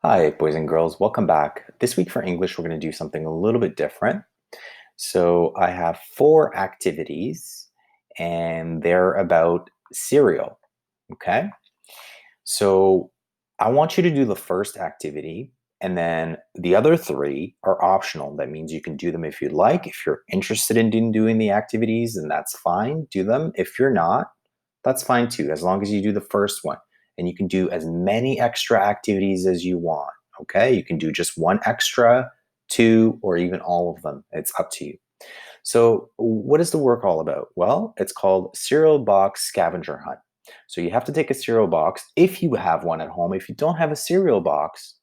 Hi, boys and girls. Welcome back. This week for English, we're going to do something a little bit different. So I have four activities, and they're about cereal. Okay. So I want you to do the first activity, and then the other three are optional. That means you can do them if you'd like. If you're interested in doing the activities, then that's fine. Do them. If you're not, that's fine too, as long as you do the first one. And you can do as many extra activities as you want. Okay. You can do just one extra, two, or even all of them. It's up to you. So, what is the work all about? Well, it's called Cereal Box Scavenger Hunt. So, you have to take a cereal box if you have one at home. If you don't have a cereal box,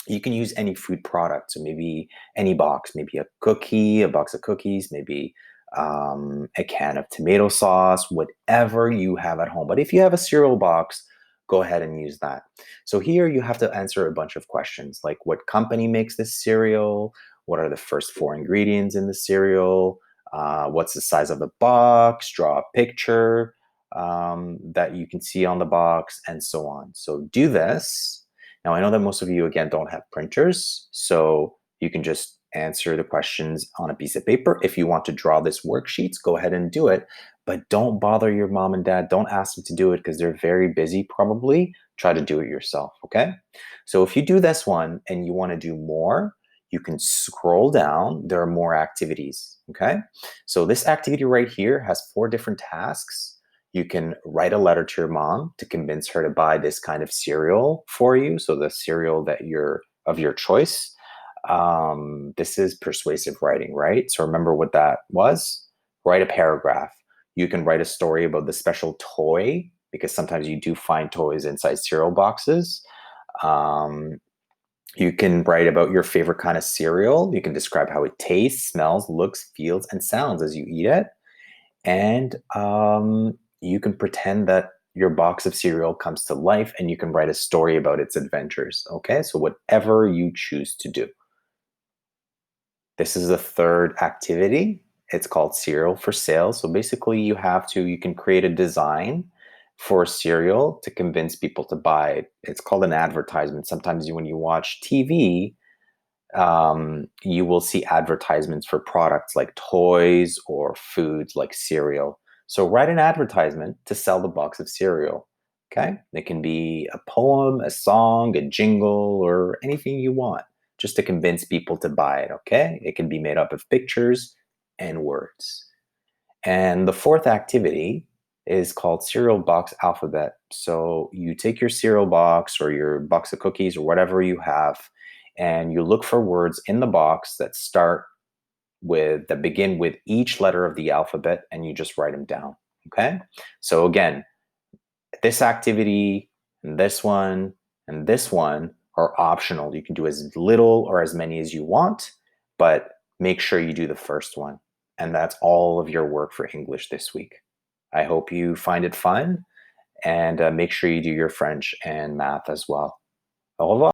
you can use any food product. So, maybe any box, maybe a cookie, a box of cookies, maybe a can of tomato sauce, whatever you have at home. But if you have a cereal box, go ahead and use that. So here you have to answer a bunch of questions like what company makes this cereal? What are the first four ingredients in the cereal? What's the size of the box? Draw a picture that you can see on the box and so on. So do this. Now, I know that most of you, again, don't have printers, so you can just answer the questions on a piece of paper. If you want to draw this worksheets, go ahead and do it. But don't bother your mom and dad. Don't ask them to do it because they're very busy, probably. Try to do it yourself, okay? So if you do this one and you want to do more, you can scroll down. There are more activities, okay? So this activity right here has four different tasks. You can write a letter to your mom to convince her to buy this kind of cereal for you. So the cereal that you're of your choice. This is persuasive writing, right? So remember what that was? Write a paragraph. You can write a story about the special toy because sometimes you do find toys inside cereal boxes. Um, you can write about your favorite kind of cereal. You can describe how it tastes, smells, looks, feels, and sounds as you eat it. And you can pretend that your box of cereal comes to life and you can write a story about its adventures. Okay, so whatever you choose to do. This is the third activity. It's called Cereal for Sale. So basically, you can create a design for cereal to convince people to buy it. It's called an advertisement. Sometimes when you watch TV, you will see advertisements for products like toys or foods like cereal. So write an advertisement to sell the box of cereal. Okay. It can be a poem, a song, a jingle, or anything you want just to convince people to buy it. Okay. It can be made up of pictures and words. And the fourth activity is called cereal box alphabet. So you take your cereal box or your box of cookies or whatever you have, and you look for words in the box that begin with each letter of the alphabet, and you just write them down. Okay. So again, this activity and this one are optional. You can do as little or as many as you want, but make sure you do the first one. And that's all of your work for English this week. I hope you find it fun and make sure you do your French and math as well. Au revoir.